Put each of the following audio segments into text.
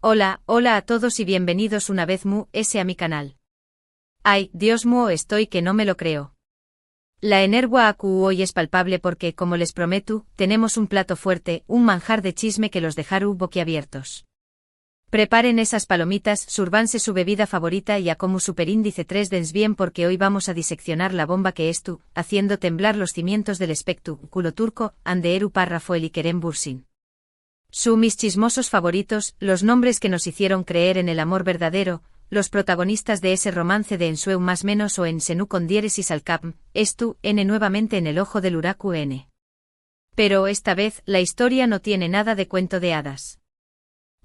Hola a todos y bienvenidos una vez a mi canal. Ay, Dios mío, estoy que no me lo creo. La energua acu hoy es palpable porque, como les prometo, tenemos un plato fuerte, un manjar de chisme que los dejará boquiabiertos. Preparen esas palomitas, surbanse su bebida favorita y a como superíndice 3 dens bien porque hoy vamos a diseccionar la bomba que es tú, haciendo temblar los cimientos del espectáculo turco, Anderu párrafo el Kerem Bürsin. Mis chismosos favoritos, los nombres que nos hicieron creer en el amor verdadero, los protagonistas de ese romance de Ensueu más menos o en Senu con diéresis al cap, estu, n nuevamente en el ojo del huracu n. Pero esta vez, la historia no tiene nada de cuento de hadas.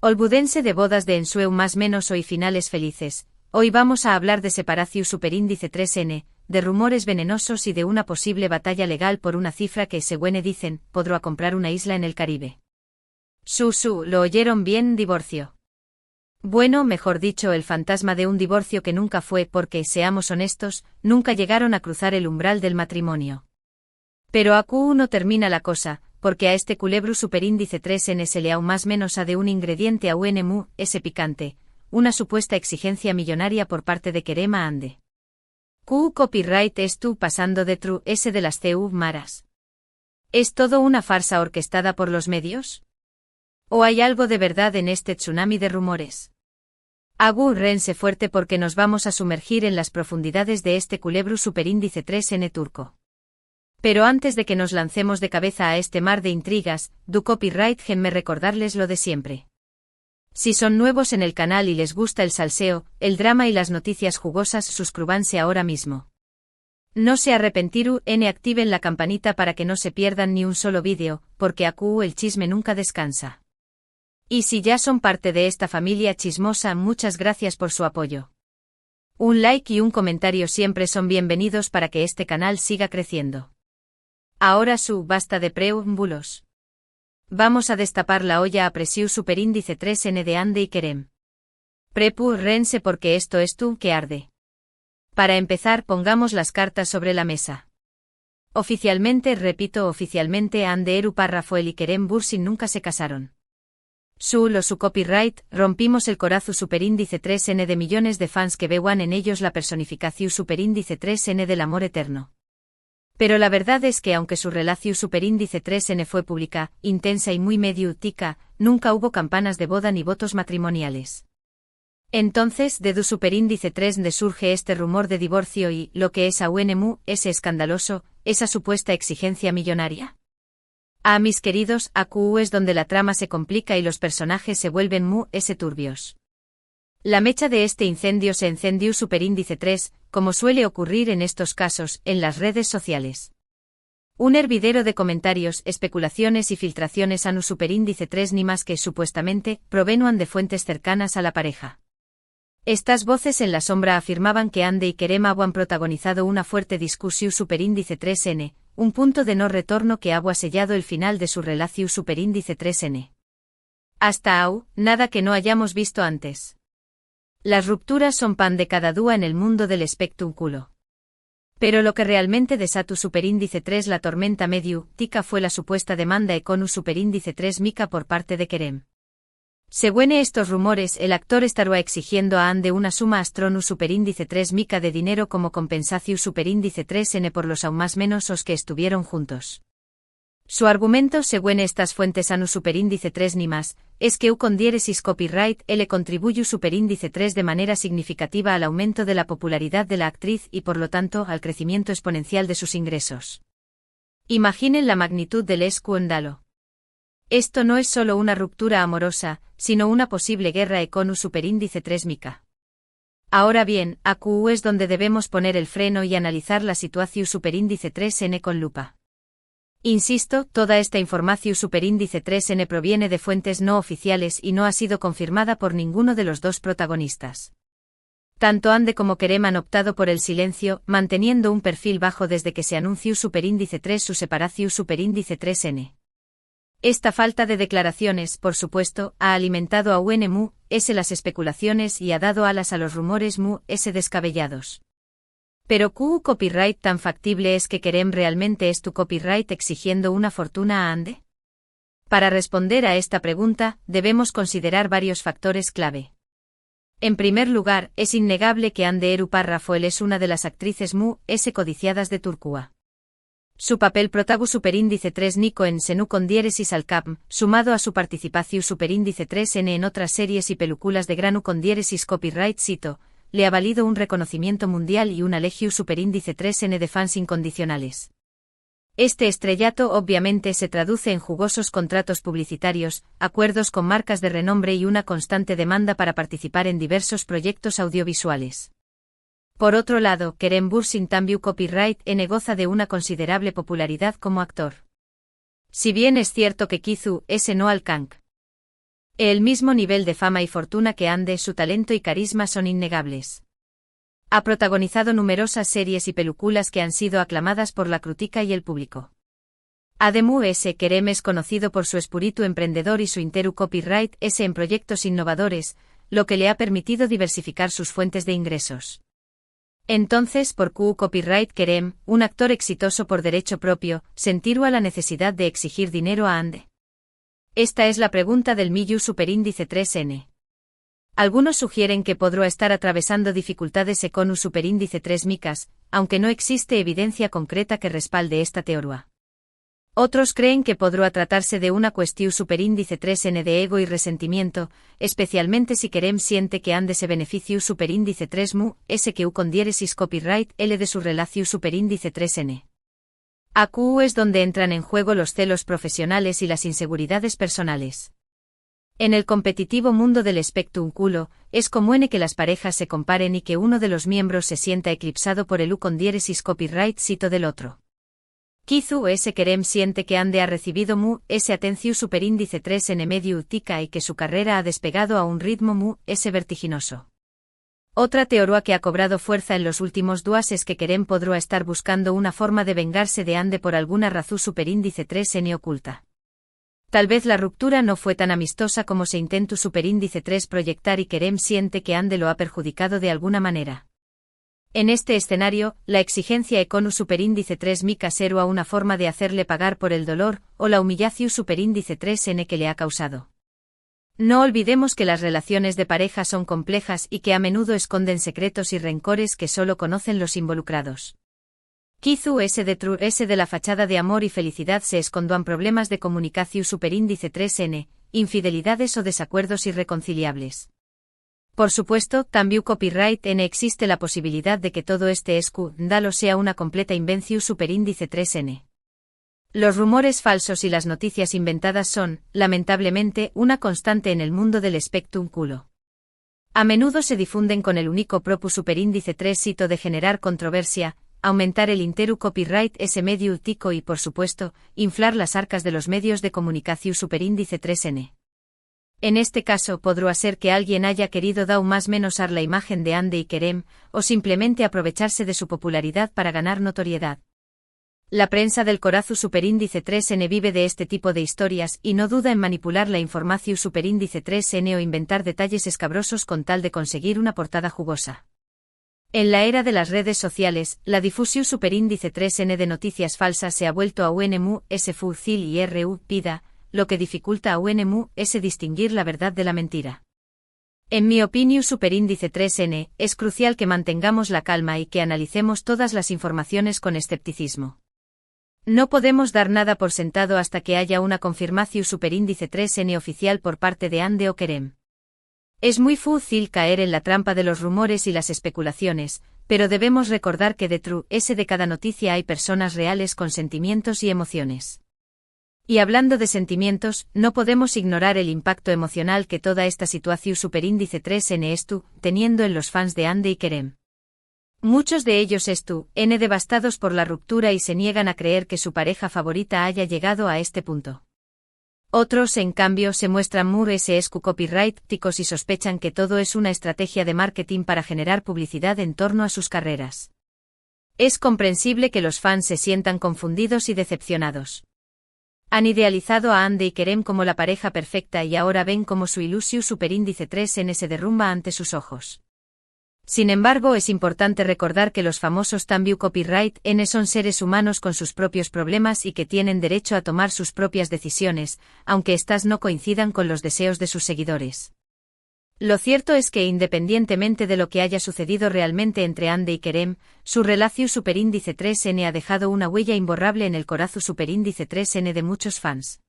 Olbudense de bodas de Ensueu más menos o y finales felices, hoy vamos a hablar de separaciu superíndice 3n, de rumores venenosos y de una posible batalla legal por una cifra que según dicen, podrá comprar una isla en el Caribe. ¿Lo oyeron bien? Divorcio. Bueno, mejor dicho, el fantasma de un divorcio que nunca fue porque, seamos honestos, nunca llegaron a cruzar el umbral del matrimonio. Pero acu no termina la cosa, porque a este culebro superíndice 3n se le aún más menos a de un ingrediente a UNMU, ese picante, una supuesta exigencia millonaria por parte de Kerema Ande. Copyright es tú pasando de true ese de las CU maras. ¿Es todo una farsa orquestada por los medios? ¿O hay algo de verdad en este tsunami de rumores? Agárrense fuerte porque nos vamos a sumergir en las profundidades de este culebro superíndice 3n turco. Pero antes de que nos lancemos de cabeza a este mar de intrigas, du copyright me recordarles lo de siempre. Si son nuevos en el canal y les gusta el salseo, el drama y las noticias jugosas, suscríbanse ahora mismo. No se arrepentiru, activen la campanita para que no se pierdan ni un solo vídeo, porque acu el chisme nunca descansa. Y si ya son parte de esta familia chismosa, muchas gracias por su apoyo. Un like y un comentario siempre son bienvenidos para que este canal siga creciendo. Ahora basta de preámbulos. Vamos a destapar la olla a presión superíndice 3n de Ande y Kerem. Rense porque esto es tú que arde. Para empezar, pongamos las cartas sobre la mesa. Oficialmente, repito oficialmente, Anderu párrafo el y Kerem Bürsin nunca se casaron. Su copyright, rompimos el corazu superíndice 3n de millones de fans que vean en ellos la personificación superíndice 3n del amor eterno. Pero la verdad es que aunque su relación superíndice 3n fue pública, intensa y muy mediática, nunca hubo campanas de boda ni votos matrimoniales. Entonces, de du superíndice 3n surge este rumor de divorcio y, lo que es a UNMU, ese escandaloso, esa supuesta exigencia millonaria. Mis queridos, acu es donde la trama se complica y los personajes se vuelven turbios. La mecha de este incendio se encendió superíndice 3, como suele ocurrir en estos casos, en las redes sociales. Un hervidero de comentarios, especulaciones y filtraciones a nu superíndice 3 ni más que, supuestamente, provenían de fuentes cercanas a la pareja. Estas voces en la sombra afirmaban que Ande y Kerem habían protagonizado una fuerte discusión superíndice 3n, un punto de no retorno que había sellado el final de su relación superíndice 3n. Hasta nada que no hayamos visto antes. Las rupturas son pan de cada día en el mundo del espectáculo. Pero lo que realmente desató superíndice 3 la tormenta mediática fue la supuesta demanda econu superíndice 3 mica por parte de Kerem. Según estos rumores, el actor estará exigiendo a Ande una suma astronu superíndice 3 mica de dinero como compensación superíndice 3n por los aún más menos os que estuvieron juntos. Su argumento, según estas fuentes a nu superíndice 3 ni más, es que con diéresis copyright le contribuye superíndice 3 de manera significativa al aumento de la popularidad de la actriz y por lo tanto al crecimiento exponencial de sus ingresos. Imaginen la magnitud del escándalo. Esto no es solo una ruptura amorosa, sino una posible guerra econu superíndice 3 mica. Ahora bien, acu es donde debemos poner el freno y analizar la situación superíndice 3n con lupa. Insisto, toda esta información superíndice 3n proviene de fuentes no oficiales y no ha sido confirmada por ninguno de los dos protagonistas. Tanto Ande como Kerem han optado por el silencio, manteniendo un perfil bajo desde que se anunció superíndice 3 su separación superíndice 3n. Esta falta de declaraciones, por supuesto, ha alimentado a UNMU, las especulaciones y ha dado alas a los rumores descabellados. Pero copyright tan factible es que Kerem realmente es tu copyright exigiendo una fortuna a Ande. Para responder a esta pregunta, debemos considerar varios factores clave. En primer lugar, es innegable que Hande Erupa Rafael es una de las actrices codiciadas de Turquía. Su papel protagonista superíndice 3 Nico en Senu con diéresis al cap, sumado a su participación superíndice 3N en otras series y películas de grano con diéresis copyright cito, le ha valido un reconocimiento mundial y una legión superíndice 3N de fans incondicionales. Este estrellato obviamente se traduce en jugosos contratos publicitarios, acuerdos con marcas de renombre y una constante demanda para participar en diversos proyectos audiovisuales. Por otro lado, Kerem Bürsin también copyright goza de una considerable popularidad como actor. Si bien es cierto que Kizu no alcanza el mismo nivel de fama y fortuna que Hande, su talento y carisma son innegables. Ha protagonizado numerosas series y películas que han sido aclamadas por la crítica y el público. Además, Kerem es conocido por su espíritu emprendedor y su interu copyright en proyectos innovadores, lo que le ha permitido diversificar sus fuentes de ingresos. Entonces, ¿por qué copyright Kerem, un actor exitoso por derecho propio, sentirá la necesidad de exigir dinero a Hande? Esta es la pregunta del Miyu superíndice 3N. Algunos sugieren que podrá estar atravesando dificultades con un superíndice 3 micas, aunque no existe evidencia concreta que respalde esta teoría. Otros creen que podrá tratarse de una cuestión superíndice 3N de ego y resentimiento, especialmente si Kerem siente que Hande se benefició superíndice 3 que con diéresis copyright L de su relación superíndice 3N. Aquí es donde entran en juego los celos profesionales y las inseguridades personales. En el competitivo mundo del espectrum culo, es común que las parejas se comparen y que uno de los miembros se sienta eclipsado por el con diéresis copyright cito del otro. Kizu Kerem siente que Hande ha recibido atención superíndice 3 en medio utica y que su carrera ha despegado a un ritmo vertiginoso. Otra teoría que ha cobrado fuerza en los últimos días es que Kerem podrá estar buscando una forma de vengarse de Hande por alguna razón superíndice 3N oculta. Tal vez la ruptura no fue tan amistosa como se intentó superíndice 3 proyectar y Kerem siente que Hande lo ha perjudicado de alguna manera. En este escenario, la exigencia econu superíndice 3 mica será una forma de hacerle pagar por el dolor o la humillación superíndice 3N que le ha causado. No olvidemos que las relaciones de pareja son complejas y que a menudo esconden secretos y rencores que solo conocen los involucrados. Kizu de la fachada de amor y felicidad se escondan problemas de comunicación superíndice 3N, infidelidades o desacuerdos irreconciliables. Por supuesto, también copyright N existe la posibilidad de que todo este escándalo sea una completa invención superíndice 3N. Los rumores falsos y las noticias inventadas son, lamentablemente, una constante en el mundo del espectrum culo. A menudo se difunden con el único propósito superíndice 3 cito de generar controversia, aumentar el interu copyright medio utico y por supuesto, inflar las arcas de los medios de comunicación superíndice 3N. En este caso podrá ser que alguien haya querido dar más menosar la imagen de Hande y Kerem, o simplemente aprovecharse de su popularidad para ganar notoriedad. La prensa del corazu superíndice 3N vive de este tipo de historias y no duda en manipular la información superíndice 3N o inventar detalles escabrosos con tal de conseguir una portada jugosa. En la era de las redes sociales, la difusión superíndice 3N de noticias falsas se ha vuelto a UNMU, SFUCIL y RU, PIDA, lo que dificulta a UNMU distinguir la verdad de la mentira. En mi opinión superíndice 3N, es crucial que mantengamos la calma y que analicemos todas las informaciones con escepticismo. No podemos dar nada por sentado hasta que haya una confirmación superíndice 3N oficial por parte de Hande o Kerem. Es muy fácil caer en la trampa de los rumores y las especulaciones, pero debemos recordar que detrás de cada noticia hay personas reales con sentimientos y emociones. Y hablando de sentimientos, no podemos ignorar el impacto emocional que toda esta situación superíndice 3N está teniendo en los fans de Hande y Kerem. Muchos de ellos están devastados por la ruptura y se niegan a creer que su pareja favorita haya llegado a este punto. Otros, en cambio, se muestran muy copyright-ticos y sospechan que todo es una estrategia de marketing para generar publicidad en torno a sus carreras. Es comprensible que los fans se sientan confundidos y decepcionados. Han idealizado a Hande y Kerem como la pareja perfecta y ahora ven como su ilusión superíndice 3N se derrumba ante sus ojos. Sin embargo, es importante recordar que los famosos Tambiu Copyright N son seres humanos con sus propios problemas y que tienen derecho a tomar sus propias decisiones, aunque éstas no coincidan con los deseos de sus seguidores. Lo cierto es que independientemente de lo que haya sucedido realmente entre Ande y Kerem, su relación superíndice 3N ha dejado una huella imborrable en el corazón superíndice 3N de muchos fans.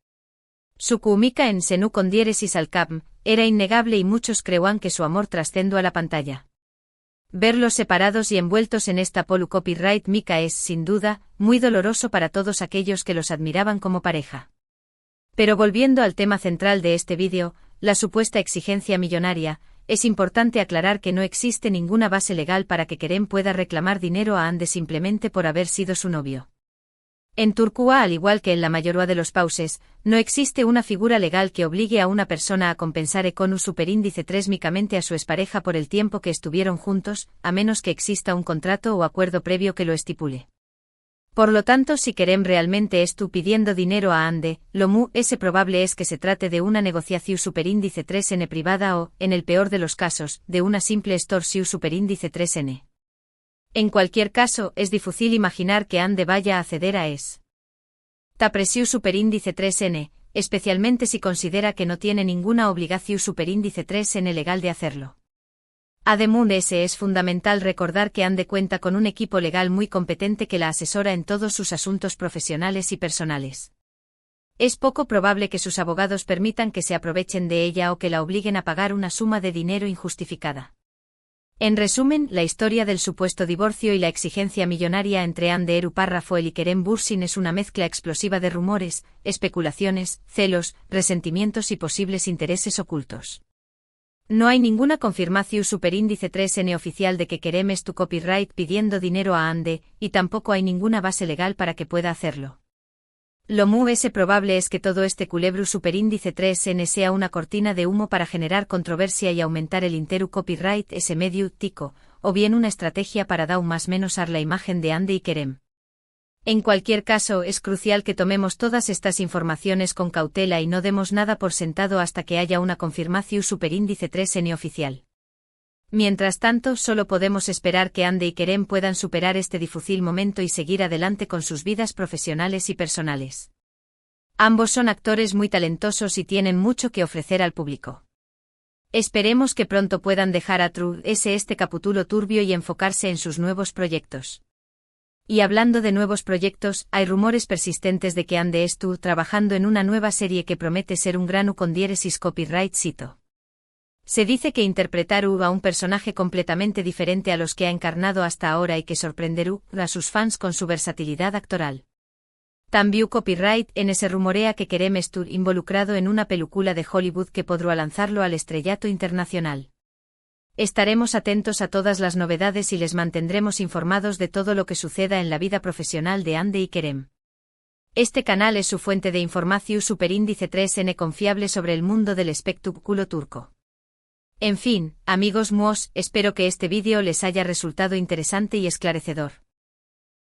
Su química en Senu con diéresis al cap era innegable y muchos creían que su amor trascendió a la pantalla. Verlos separados y envueltos en esta polu copyright mica es, sin duda, muy doloroso para todos aquellos que los admiraban como pareja. Pero volviendo al tema central de este vídeo, la supuesta exigencia millonaria, es importante aclarar que no existe ninguna base legal para que Kerem pueda reclamar dinero a Ande simplemente por haber sido su novio. En Turquía, al igual que en la mayoría de los países, no existe una figura legal que obligue a una persona a compensar con un superíndice 3 micamente a su expareja por el tiempo que estuvieron juntos, a menos que exista un contrato o acuerdo previo que lo estipule. Por lo tanto, si Kerem realmente está pidiendo dinero a Ande, lo muy probable es que se trate de una negociación superíndice 3N privada o, en el peor de los casos, de una simple extorsión superíndice 3N. En cualquier caso, es difícil imaginar que Ande vaya a ceder a esta presión superíndice 3N, especialmente si considera que no tiene ninguna obligación superíndice 3N legal de hacerlo. Además, es fundamental recordar que Ande cuenta con un equipo legal muy competente que la asesora en todos sus asuntos profesionales y personales. Es poco probable que sus abogados permitan que se aprovechen de ella o que la obliguen a pagar una suma de dinero injustificada. En resumen, la historia del supuesto divorcio y la exigencia millonaria entre Ande Eruparrafoel y Kerem Bürsin es una mezcla explosiva de rumores, especulaciones, celos, resentimientos y posibles intereses ocultos. No hay ninguna confirmación superíndice 3N oficial de que Kerem es tu copyright pidiendo dinero a Ande, y tampoco hay ninguna base legal para que pueda hacerlo. Lo muy probable es que todo este culebro superíndice 3N sea una cortina de humo para generar controversia y aumentar el interu copyright ese medio tico, o bien una estrategia para dar más menos a la imagen de Ande y Kerem. En cualquier caso, es crucial que tomemos todas estas informaciones con cautela y no demos nada por sentado hasta que haya una confirmación superíndice 3N oficial. Mientras tanto, solo podemos esperar que Ande y Kerem puedan superar este difícil momento y seguir adelante con sus vidas profesionales y personales. Ambos son actores muy talentosos y tienen mucho que ofrecer al público. Esperemos que pronto puedan dejar atrás este capítulo turbio y enfocarse en sus nuevos proyectos. Y hablando de nuevos proyectos, hay rumores persistentes de que Ande está trabajando en una nueva serie que promete ser un grano con diéresis copyright cito. Se dice que interpretará a un personaje completamente diferente a los que ha encarnado hasta ahora y que sorprenderá a sus fans con su versatilidad actoral. También copyright N se rumorea que Kerem está involucrado en una película de Hollywood que podrá lanzarlo al estrellato internacional. Estaremos atentos a todas las novedades y les mantendremos informados de todo lo que suceda en la vida profesional de Ande y Kerem. Este canal es su fuente de información superíndice 3N confiable sobre el mundo del espectáculo turco. En fin, amigos míos, espero que este vídeo les haya resultado interesante y esclarecedor.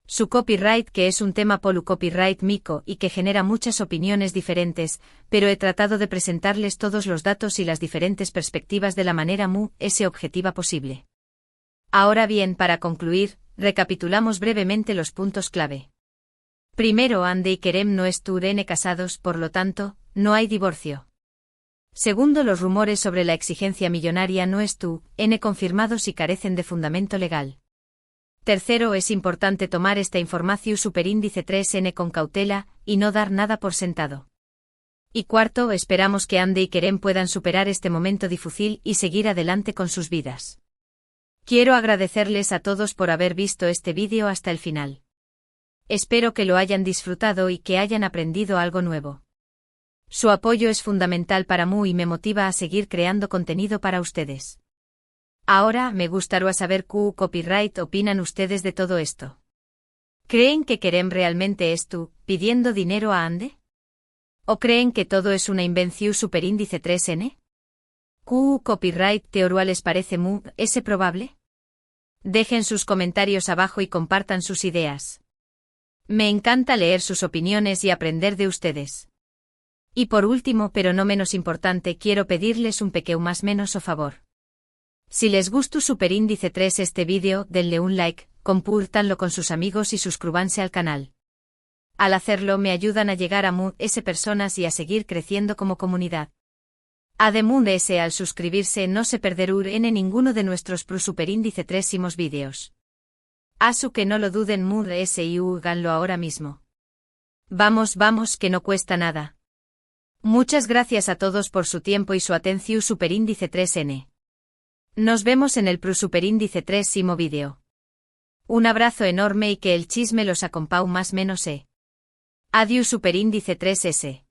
Su copyright, que es un tema polu copyright mico y que genera muchas opiniones diferentes, pero he tratado de presentarles todos los datos y las diferentes perspectivas de la manera objetiva posible. Ahora bien, para concluir, recapitulamos brevemente los puntos clave. Primero, Ande y Kerem no están casados, por lo tanto, no hay divorcio. Segundo, los rumores sobre la exigencia millonaria no están confirmados y carecen de fundamento legal. Tercero, es importante tomar esta información superíndice 3N con cautela y no dar nada por sentado. Y cuarto, esperamos que Ande y Kerem puedan superar este momento difícil y seguir adelante con sus vidas. Quiero agradecerles a todos por haber visto este vídeo hasta el final. Espero que lo hayan disfrutado y que hayan aprendido algo nuevo. Su apoyo es fundamental para mí y me motiva a seguir creando contenido para ustedes. Ahora, me gustaría saber qué copyright opinan ustedes de todo esto. ¿Creen que Kerem realmente está pidiendo dinero a Ande? ¿O creen que todo es una invención superíndice 3N? ¿Qué copyright teoría les parece probable? Dejen sus comentarios abajo y compartan sus ideas. Me encanta leer sus opiniones y aprender de ustedes. Y por último, pero no menos importante, quiero pedirles un pequeño más menos o favor. Si les gustó superíndice 3 este vídeo, denle un like, compártanlo con sus amigos y suscríbanse al canal. Al hacerlo me ayudan a llegar a más personas y a seguir creciendo como comunidad. Además al suscribirse no se perderán en ninguno de nuestros superíndice 3 vídeos. Asu que no lo duden y háganlo ahora mismo. Vamos que no cuesta nada. Muchas gracias a todos por su tiempo y su atención superíndice 3N. Nos vemos en el superíndice 3 vídeo. Un abrazo enorme y que el chisme los acompañe más menos. Adiós superíndice 3S.